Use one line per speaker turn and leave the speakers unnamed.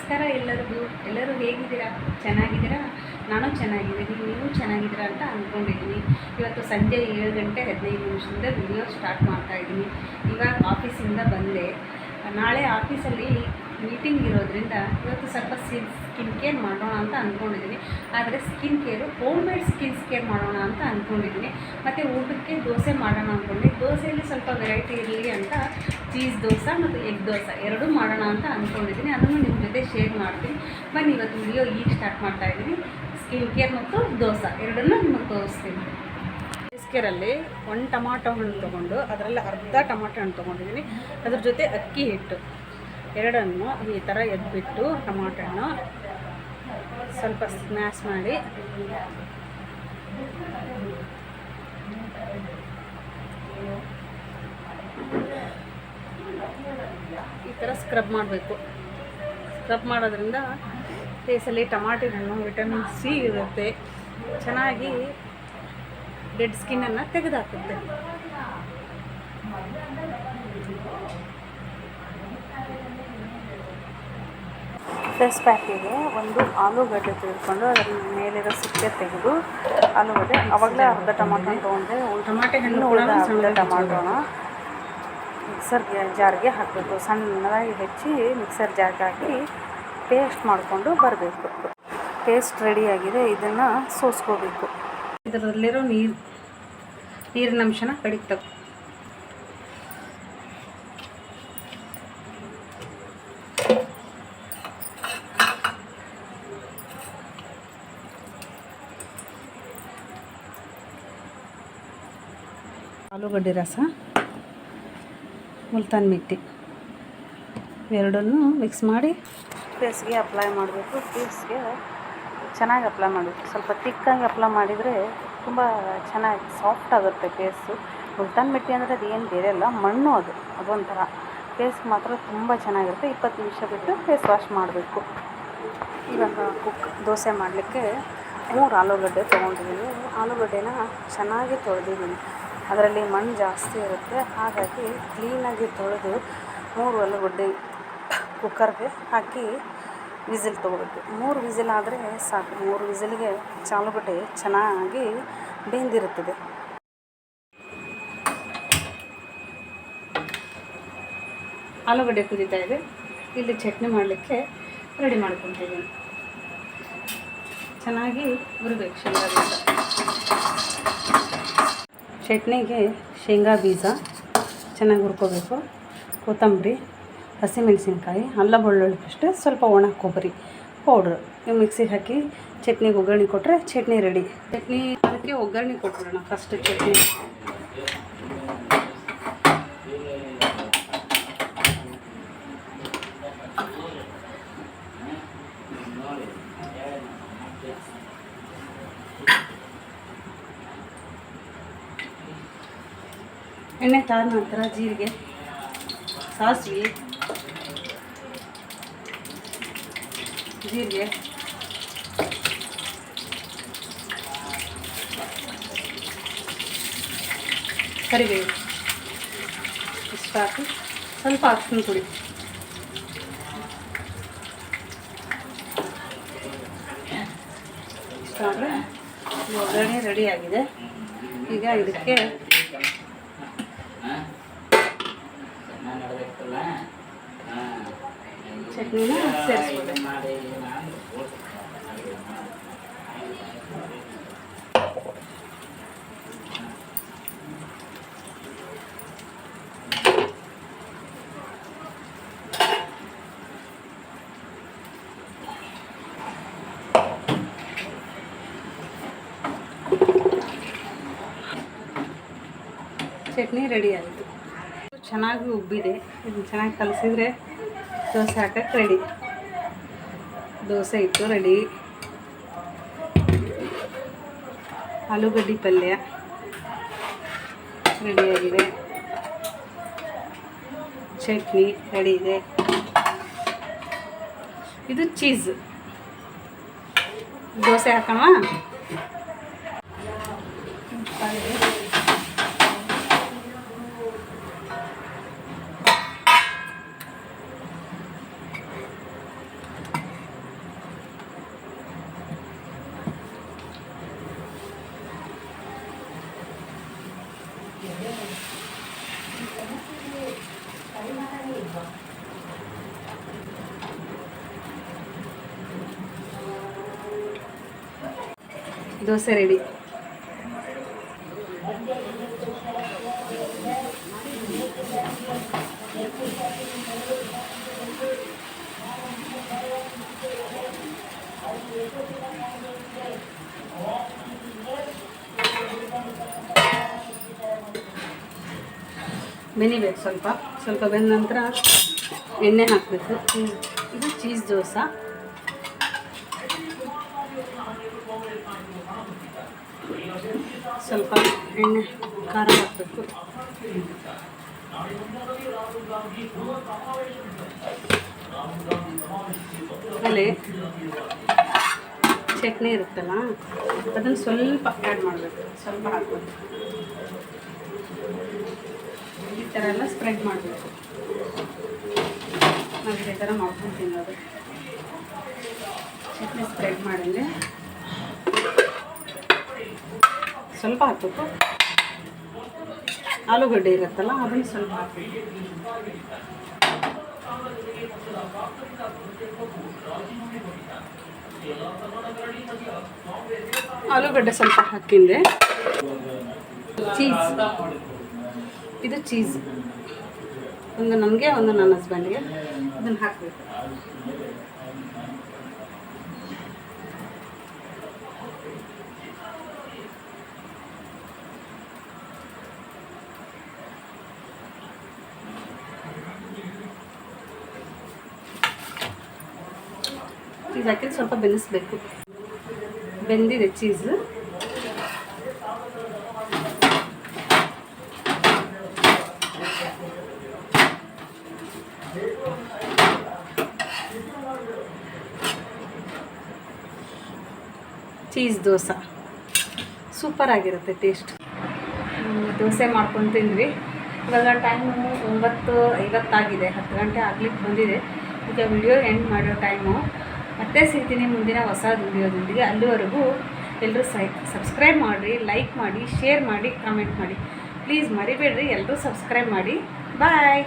ನಮಸ್ಕಾರ ಎಲ್ಲರೂ ಹೇಗಿದ್ದೀರಾ? ಚೆನ್ನಾಗಿದ್ದೀರಾ? ನಾನು ಚೆನ್ನಾಗಿದ್ದೀನಿ, ನೀವು ಚೆನ್ನಾಗಿದ್ದೀರಾ ಅಂತ ಅಂದ್ಕೊಂಡಿದ್ದೀನಿ. ಇವತ್ತು ಸಂಜೆ 7 ಗಂಟೆ 15 ನಿಮಿಷದಿಂದ ವಿಡಿಯೋ ಸ್ಟಾರ್ಟ್ ಮಾಡ್ತಾಯಿದ್ದೀನಿ. ಇವಾಗ ಆಫೀಸಿಂದ ಬಂದೆ. ನಾಳೆ ಆಫೀಸಲ್ಲಿ ಮೀಟಿಂಗ್ ಇರೋದ್ರಿಂದ ಇವತ್ತು ಸ್ವಲ್ಪ ಸ್ಕಿನ್ ಕೇರ್ ಮಾಡೋಣ ಅಂತ ಅಂದ್ಕೊಂಡಿದ್ದೀನಿ. ಆದರೆ skin care home made care ಮಾಡೋಣ ಅಂತ ಅಂದ್ಕೊಂಡಿದ್ದೀನಿ. ಮತ್ತು ಊಟಕ್ಕೆ ದೋಸೆ ಮಾಡೋಣ ಅಂದ್ಕೊಂಡು, ದೋಸೆಯಲ್ಲಿ ಸ್ವಲ್ಪ ವೆರೈಟಿ ಇರಲಿ ಅಂತ ಚೀಸ್ ದೋಸೆ ಮತ್ತು ಎಗ್ ದೋಸೆ ಎರಡೂ ಮಾಡೋಣ ಅಂತ ಅಂದ್ಕೊಂಡಿದ್ದೀನಿ. ಅದನ್ನು ನಿಮ್ಮ ಜೊತೆ ಶೇರ್ ಮಾಡ್ತೀನಿ. ಬನ್ನಿ, ಇವತ್ತು ವಿಡಿಯೋ ಈಗ ಸ್ಟಾರ್ಟ್ ಮಾಡ್ತಾಯಿದ್ದೀನಿ. ಸ್ಕಿನ್ ಕೇರ್ ಮತ್ತು ದೋಸೆ ಎರಡನ್ನೂ ನಿಮಗೆ ತೋರಿಸ್ತೀನಿ. ಫೇಸ್ ಕೇರಲ್ಲಿ 1 ಟೊಮಾಟೊ ಹಣ್ಣು ತೊಗೊಂಡು ಅದರಲ್ಲಿ ಅರ್ಧ ಟೊಮಾಟೊ ಹಣ್ಣು ತೊಗೊಂಡಿದ್ದೀನಿ. ಅದ್ರ ಜೊತೆ ಅಕ್ಕಿ ಹಿಟ್ಟು ಎರಡನ್ನು ಈ ಥರ ಎದ್ಬಿಟ್ಟು ಟೊಮಾಟೊ ಹಣ್ಣು ಸ್ವಲ್ಪ ಸ್ಮ್ಯಾಶ್ ಮಾಡಿ ಈ ಥರ ಸ್ಕ್ರಬ್ ಮಾಡಬೇಕು. ಸ್ಕ್ರಬ್ ಮಾಡೋದ್ರಿಂದ ಫೇಸಲ್ಲಿ ಟೊಮಾಟೊ ಹಣ್ಣು ವಿಟಮಿನ್ ಸಿ ಇರುತ್ತೆ, ಚೆನ್ನಾಗಿ ಡೆಡ್ ಸ್ಕಿನ್ನನ್ನು ತೆಗೆದುಹಾಕುತ್ತೆ. ಫೇಸ್ ಪ್ಯಾಕಿಗೆ ಒಂದು ಆಲೂಗಡ್ಡೆ ತೆಗೆದುಕೊಂಡು ಅದರ ಮೇಲಿರೋ ಸಿಪ್ಪೆ ತೆಗೆದು ಆಲೂಗಡ್ಡೆ ಅವಾಗಲೇ ಅರ್ಧ ಟೊಮಾಟೊ ತೊಗೊಂಡೆ, ಟೊಮಾಟೊ ಹಣ್ಣು ಅರ್ಧ ಟೊಮಾಟೋನ ಮಿಕ್ಸರ್ ಜಾರ್ಗೆ ಹಾಕಬೇಕು. ಸಣ್ಣದಾಗಿ ಹೆಚ್ಚಿ ಮಿಕ್ಸರ್ ಜಾರ್ಗೆ ಹಾಕಿ ಪೇಸ್ಟ್ ಮಾಡಿಕೊಂಡು ಬರಬೇಕು. ಪೇಸ್ಟ್ ರೆಡಿಯಾಗಿದೆ, ಇದನ್ನು ಸೋಸ್ಕೋಬೇಕು. ಇದರಲ್ಲಿರೋ ನೀರಿನ ಅಂಶನ ಕಡಿತವೆ. ಆಲೂಗಡ್ಡೆ ರಸ, ಮುಲ್ತಾನ್ ಮಿಟ್ಟಿ ಎರಡನ್ನೂ ಮಿಕ್ಸ್ ಮಾಡಿ ಫೇಸ್ಗೆ ಅಪ್ಲೈ ಮಾಡಬೇಕು. ಫೇಸ್ಗೆ ಚೆನ್ನಾಗಿ ಅಪ್ಲೈ ಮಾಡಬೇಕು. ಸ್ವಲ್ಪ ತಿಕ್ಕಾಗಿ ಅಪ್ಲೈ ಮಾಡಿದರೆ ತುಂಬ ಚೆನ್ನಾಗಿ ಸಾಫ್ಟ್ ಆಗುತ್ತೆ ಫೇಸು. ಮುಲ್ತಾನ್ ಮಿಟ್ಟಿ ಅಂದರೆ ಅದು ಏನು ಬೇರೆ ಅಲ್ಲ, ಮಣ್ಣು. ಅದೊಂಥರ ಫೇಸ್ಗೆ ಮಾತ್ರ ತುಂಬ ಚೆನ್ನಾಗಿರುತ್ತೆ. 20 ನಿಮಿಷ ಬಿಟ್ಟು ಫೇಸ್ ವಾಶ್ ಮಾಡಬೇಕು. ಇವಾಗ ದೋಸೆ ಮಾಡಲಿಕ್ಕೆ 3 ಆಲೂಗಡ್ಡೆ ತೊಗೊಂಡಿದ್ದೀನಿ. ಆಲೂಗಡ್ಡೆನ ಚೆನ್ನಾಗಿ ತೊಳೆದಿದ್ದೀನಿ. ಅದರಲ್ಲಿ ಮಣ್ಣು ಜಾಸ್ತಿ ಇರುತ್ತೆ, ಹಾಗಾಗಿ ಕ್ಲೀನಾಗಿ ತೊಳೆದು 3 ಆಲೂಗಡ್ಡೆ ಕುಕ್ಕರ್ಗೆ ಹಾಕಿ ವಿಸಿಲ್ ತೊಗೋಬೇಕು. 3 ವಿಸಿಲ್ ಆದರೆ ಸಾಕು. 3 ವಿಸಿಲ್ಗೆ ಆಲೂಗಡ್ಡೆ ಚೆನ್ನಾಗಿ ಬೆಂದಿರುತ್ತದೆ. ಆಲೂಗಡ್ಡೆ ಕುದೀತಾ ಇದೆ. ಇಲ್ಲಿ ಚಟ್ನಿ ಮಾಡಲಿಕ್ಕೆ ರೆಡಿ ಮಾಡ್ಕೊತಿದ್ದೀನಿ. ಚೆನ್ನಾಗಿ ಹುರಿಬೇಕು ಶೇಂಗಾ ಬೀಜ. ಚಟ್ನಿಗೆ ಶೇಂಗಾ ಬೀಜ ಚೆನ್ನಾಗಿ ಹುರ್ಕೋಬೇಕು. ಕೊತ್ತಂಬರಿ, ಹಸಿಮೆಣಸಿನ್ಕಾಯಿ, ಅಲ್ಲ ಬೆಳ್ಳುಳ್ಳಿ ಪೇಸ್ಟ್, ಸ್ವಲ್ಪ ಒಣ ಕೊಬ್ಬರಿ ಪೌಡ್ರು ಇವು ಮಿಕ್ಸಿಗೆ ಹಾಕಿ ಚಟ್ನಿಗೆ ಒಗ್ಗರಣೆ ಕೊಟ್ಟರೆ ಚಟ್ನಿ ರೆಡಿ. ಚಟ್ನಿ ಅದಕ್ಕೆ ಒಗ್ಗರಣೆ ಕೊಟ್ಬಿಡೋಣ. ಫಸ್ಟ್ ಚಟ್ನಿ ಎಣ್ಣೆ ತಾದ ನಂತರ ಜೀರಿಗೆ, ಸಾಸಿವೆ, ಕರಿಬೇವು ಇಷ್ಟು ಹಾಕಿ ಸ್ವಲ್ಪ ಅರಿಶಿನ ಪುಡಿ, ಇಷ್ಟ ಆದರೆ ಒಗ್ಗರಣೆ ರೆಡಿಯಾಗಿದೆ. ಈಗ ಇದಕ್ಕೆ ಚಟ್ನಿನ ಸೇರಿಸ್ಬೋದು. ಚಟ್ನಿ ರೆಡಿ ಆಯಿತು. ಚೆನ್ನಾಗಿ ಉಬ್ಬಿದೆ. ಇದನ್ನು ಚೆನ್ನಾಗಿ ಕಲಸಿದ್ರೆ ದೋಸೆ ಹಾಕಕ್ಕೆ ರೆಡಿ. ದೋಸೆ ಇಟ್ಟು ರೆಡಿ. ಆಲೂಗಡ್ಡೆ ಪಲ್ಯ ರೆಡಿಯಾಗಿದೆ. ಚಟ್ನಿ ರೆಡಿ ಇದೆ. ಇದು ಚೀಸ್ ದೋಸೆ ಹಾಕೋಣ. ದೋಸೆ ರೆಡಿ. ಬೆನಿಬೇಕು ಸ್ವಲ್ಪ ಸ್ವಲ್ಪ ಬೆಂದ ನಂತರ ಎಣ್ಣೆ ಹಾಕಬೇಕು. ಇದು ಚೀಸ್ ದೋಸೆ. ಸ್ವಲ್ಪ ಎಣ್ಣೆ ಖಾರ ಹಾಕಬೇಕು. ಆಮೇಲೆ ಚಟ್ನಿ ಇರುತ್ತಲ್ಲ ಅದನ್ನು ಸ್ವಲ್ಪ ಆ್ಯಡ್ ಮಾಡಬೇಕು. ಸ್ವಲ್ಪ ಹಾಕಬೇಕು. ಈ ಥರ ಎಲ್ಲ ಸ್ಪ್ರೆಡ್ ಮಾಡಬೇಕು. ನಾವು ಇದೇ ಥರ ಮಾಡ್ಕೊಂಡು ತಿನ್ನೋದು. ಚಟ್ನಿ ಸ್ಪ್ರೆಡ್ ಮಾಡಿದ್ರೆ ಸ್ವಲ್ಪ ಹಾಕಬೇಕು. ಆಲೂಗಡ್ಡೆ ಇರುತ್ತಲ್ಲ ಅದನ್ನು ಸ್ವಲ್ಪ ಹಾಕಬೇಕು. ಆಲೂಗಡ್ಡೆ ಸ್ವಲ್ಪ ಹಾಕಿಂದೆ. ಚೀಸ್, ಇದು ಚೀಸ್ ಒಂದು ನಮಗೆ ಒಂದು ನನ್ನ ಹಸ್ಬೆಂಡ್ಗೆ. ಅದನ್ನು ಹಾಕಬೇಕು. ಚೀಸ್ ಹಾಕಿ ಸ್ವಲ್ಪ ಬೆನ್ನಿಸ್ಬೇಕು. ಬೆಂದಿದೆ ಚೀಸ್. ಚೀಸ್ ದೋಸೆ ಸೂಪರ್ ಆಗಿರುತ್ತೆ ಟೇಸ್ಟ್. ದೋಸೆ ಮಾಡ್ಕೊಂಡು ತಿಂದ್ವಿ. ಇವಾಗ ಟೈಮು 9:50 10 ಗಂಟೆ ಆಗ್ಲಿಕ್ಕೆ ಬಂದಿದೆ. ಈಗ ವಿಡಿಯೋ ಎಂಡ್ ಮಾಡೋ ಟೈಮು. ಮತ್ತೆ ಸಿಗ್ತೀನಿ ಮುಂದಿನ ಹೊಸ ವಿಡಿಯೋದೊಂದಿಗೆ. ಅಲ್ಲಿವರೆಗೂ ಎಲ್ಲರೂ ಸಬ್ಸ್ಕ್ರೈಬ್ ಮಾಡಿರಿ, ಲೈಕ್ ಮಾಡಿ, ಶೇರ್ ಮಾಡಿ, ಕಾಮೆಂಟ್ ಮಾಡಿ. ಪ್ಲೀಸ್ ಮರಿಬೇಡ್ರಿ, ಎಲ್ಲರೂ ಸಬ್ಸ್ಕ್ರೈಬ್ ಮಾಡಿ. ಬಾಯ್.